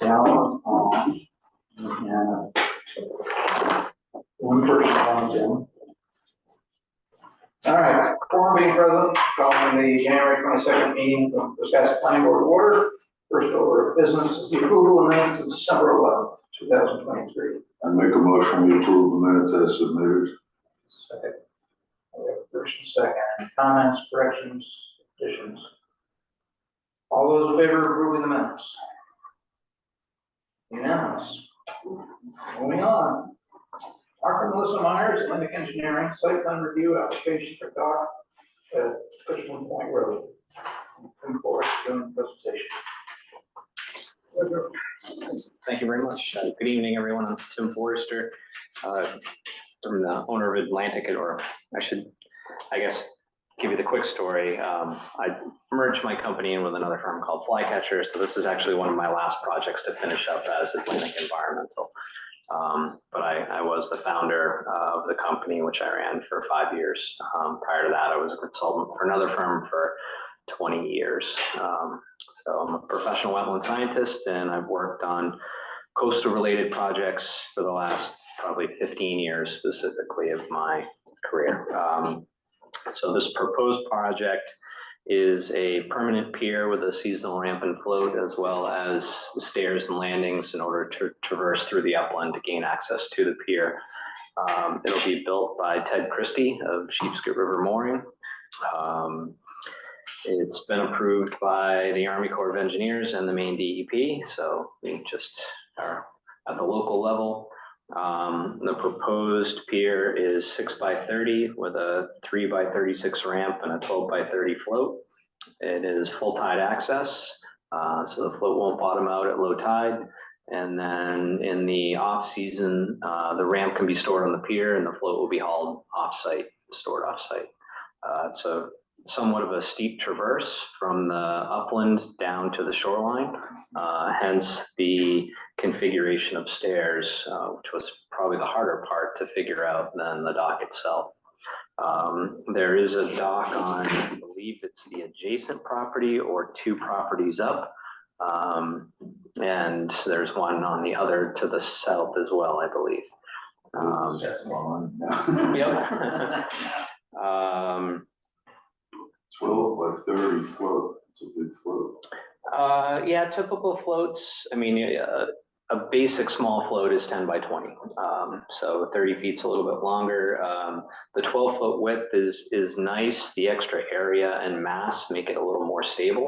Down on, and one person on Jim. All right, quorum being present, calling the January 22nd meeting of Wisconsin Planning Board to order. First order of business is the approval of minutes of December 11th, 2023. I make a motion we approve the minutes as submitted. Second. We have a first and second. Comments, corrections, additions? All those in favor of approving the minutes? Unanimous. Moving on. Mark and Melissa Myers, Atlantic Engineering, site plan review application for dock at Cushman Point Road. Come forward doing the presentation. Thank you very much. Good evening, everyone. I'm Tim Forrester. I'm the owner of Atlantic, or I guess, give you the quick story. I merged my company in with another firm called Flycatcher, so this is actually one of my last projects to finish up as Atlantic Environmental. But I was the founder of the company, which I ran for 5 years. Prior to that, I was a consultant for another firm for 20 years. So I'm a professional wetland scientist, and I've worked on coastal related projects for the last probably 15 years specifically of my career. So this proposed project is a permanent pier with a seasonal ramp and float, as well as stairs and landings in order to traverse through the upland to gain access to the pier. It'll be built by Ted Christie of Sheepscot River Mooring. It's been approved by the Army Corps of Engineers and the Maine DEP, so we just are at the local level. The proposed pier is 6 by 30 with a 3 by 36 ramp and a 12 by 30 float. It is full tide access, so the float won't bottom out at low tide. And then in the off season, the ramp can be stored on the pier and the float will be hauled off-site, stored off-site. So somewhat of a steep traverse from the upland down to the shoreline, hence the configuration of stairs, which was probably the harder part to figure out than the dock itself. There is a dock on, I believe it's the adjacent property or 2 properties up, and there's one on the other to the south as well, I believe. That's one. Yep. 12 by 30 float. It's a big float. Yeah, typical floats. I mean, a basic small float is 10 by 20. So 30 feet's a little bit longer. The 12-foot width is nice. The extra area and mass make it a little more stable.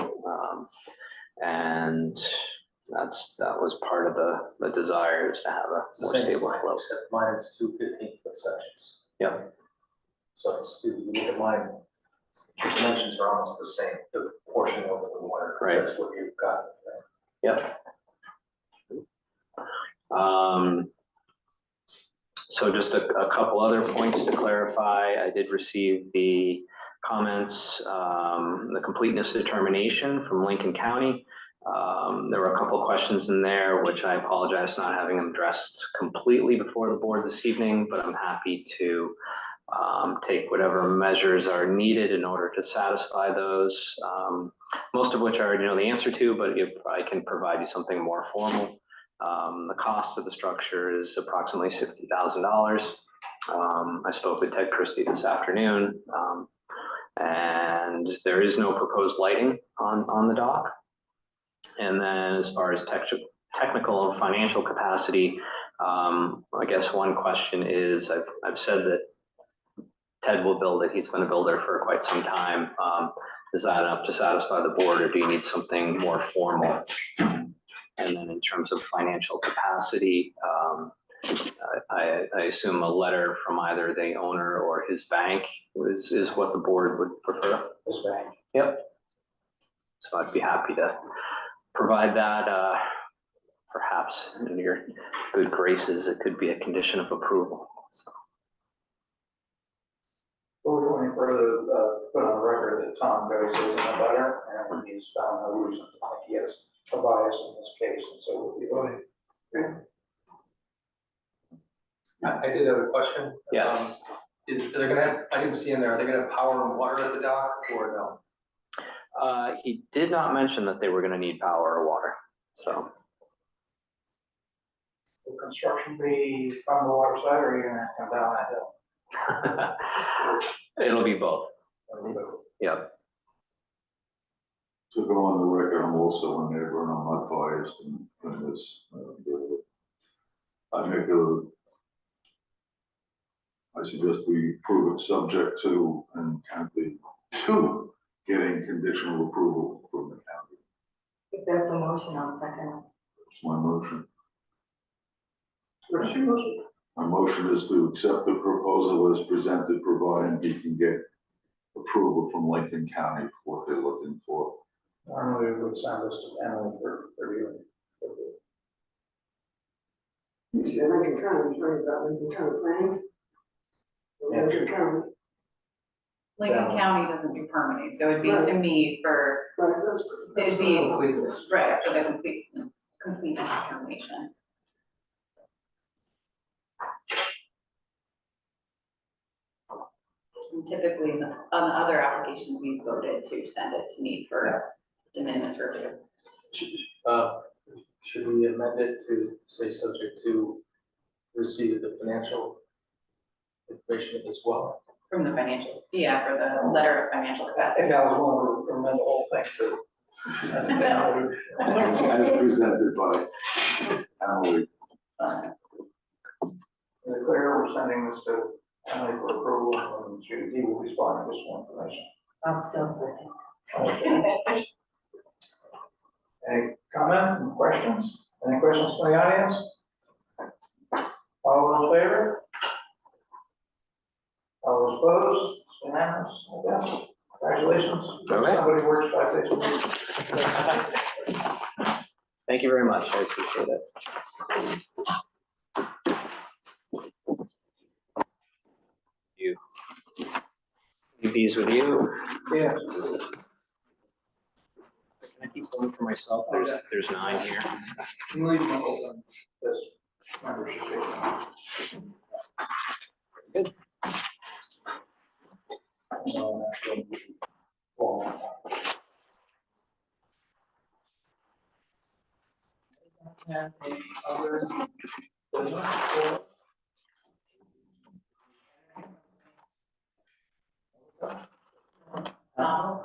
And that was part of the desire, is to have a more stable float. Except mine is 2 15-foot sections. Yep. So it's, you look at mine, the dimensions are almost the same, the portion over the water. Right. That's what you've got. Right? Yep. So just a couple other points to clarify. I did receive the comments, the completeness determination from Lincoln County. There were a couple of questions in there, which I apologize not having them addressed completely before the board this evening, but I'm happy to take whatever measures are needed in order to satisfy those, most of which I already know the answer to, but I can provide you something more formal. The cost of the structure is approximately $60,000. I spoke with Ted Christie this afternoon, and there is no proposed lighting on the dock. And then as far as technical and financial capacity, I guess one question is, I've said that Ted will build it. He's been a builder for quite some time. Is that enough to satisfy the board, or do you need something more formal? And then in terms of financial capacity, I assume a letter from either the owner or his bank is what the board would prefer. His bank. Yep. So I'd be happy to provide that. Perhaps in your good graces, it could be a condition of approval. So. Before we go any further, put on the record that Tom Joyce is in the letter, and he's found no reason to think he has a bias in this case, and so we'll be voting. I did have a question. Yes. They're gonna have, I didn't see in there, are they gonna have power and water at the dock or no? He did not mention that they were going to need power or water. So will construction be from the water side, or are you gonna come down that hill? It'll be both. Yep. To go on the record, I'm also a neighbor and I'm not biased in this. I suggest we approve it subject to and can be to getting conditional approval from the county. If that's a motion, I'll second It's my motion. What is your motion? My motion is to accept the proposal as presented, providing he can get approval from Lincoln County for what they're looking for. Normally, we would send this to Emily for review. You said Lincoln County, you're talking about Lincoln County planning? Or Yeah. Lincoln County, Lincoln Yeah. County doesn't do permitting, so it'd be to me for, right, that's. it'd be, Completeness. right, for the completeness determination. And typically, on the other applications, you voted to send it to me for de minimis review. Should we amend it to say subject to receipt of the financial information as well? From the financials, yeah, for the letter of financial If capacity. I was willing to amend the whole thing to. send it down, As presented by Emily. Is it clear we're sending this to Emily for approval, and he will respond to additional information? it. I'll still second. Okay. Any comment, any questions? Any questions from the audience? All in favor? All opposed? It's unanimous, I guess. Congratulations. Okay. Somebody works 5 days a week. Thank you very much. I appreciate it. You. Leave these with you. Yeah. Can I keep one for myself? There's 9 here. You leave them open, this membership. statement. Good. Other business? No.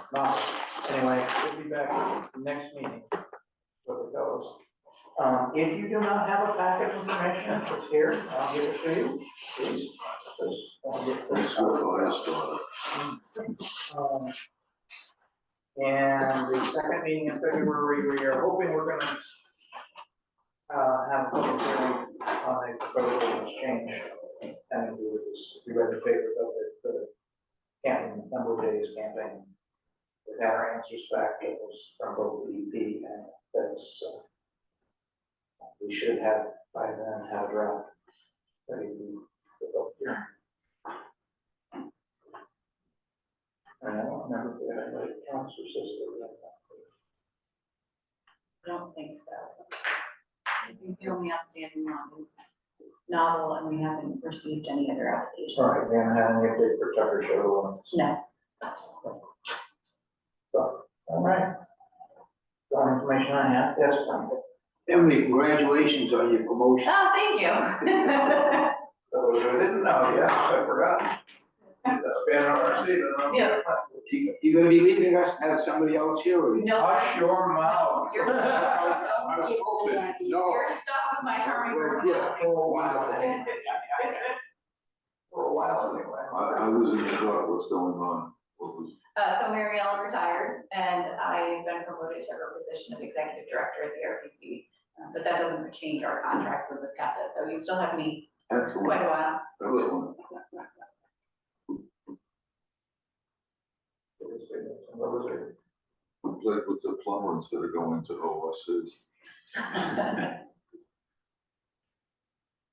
Anyway, we'll be back at the next meeting, what they tell us. If you do not have a packet of information, it's here, I'll give it to you, please. Just wanna get this That's what I started. And the second meeting in February, we are hoping we're gonna have a public hearing on a proposal exchange. And do this, we read the paper of it, the camping, number of days camping. We got our answers back, it was from both the EP and that's, we should have by then have a draft. Ready to go here. And I don't remember if we had anybody counts or sister. I don't think so. I think the only outstanding one is novel, and we haven't received any other applications. All right, we haven't had any update for Tucker Show. No. So, all right. Got information I have, yes, Tom. Emily, congratulations on your promotion. Oh, thank you. Those who didn't know, yes, I forgot. That's been on Stephen. Yeah. You gonna be leaving us, have somebody else here or? No. Hush your mouth. You're stuck. No. You're stuck with my charming personality. For a while. For a while, anyway. I was in the dark, what's going on? What was, So Mary Ellen retired, and I've been promoted to her position of executive director at the RPC. But that doesn't change our contract with Wiscasset, so you still have me quite a excellent, while. excellent. What was it? I played with the plumbers that are going to OSC.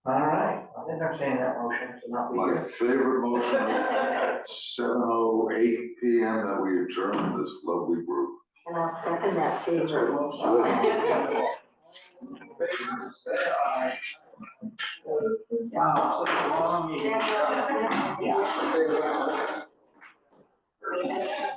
All right, I entertain that motion to not be My here. favorite motion at 7:08 PM that we adjourn this lovely group. And I'll second that favorite motion. Wow, such a long meeting. Yeah. Yeah.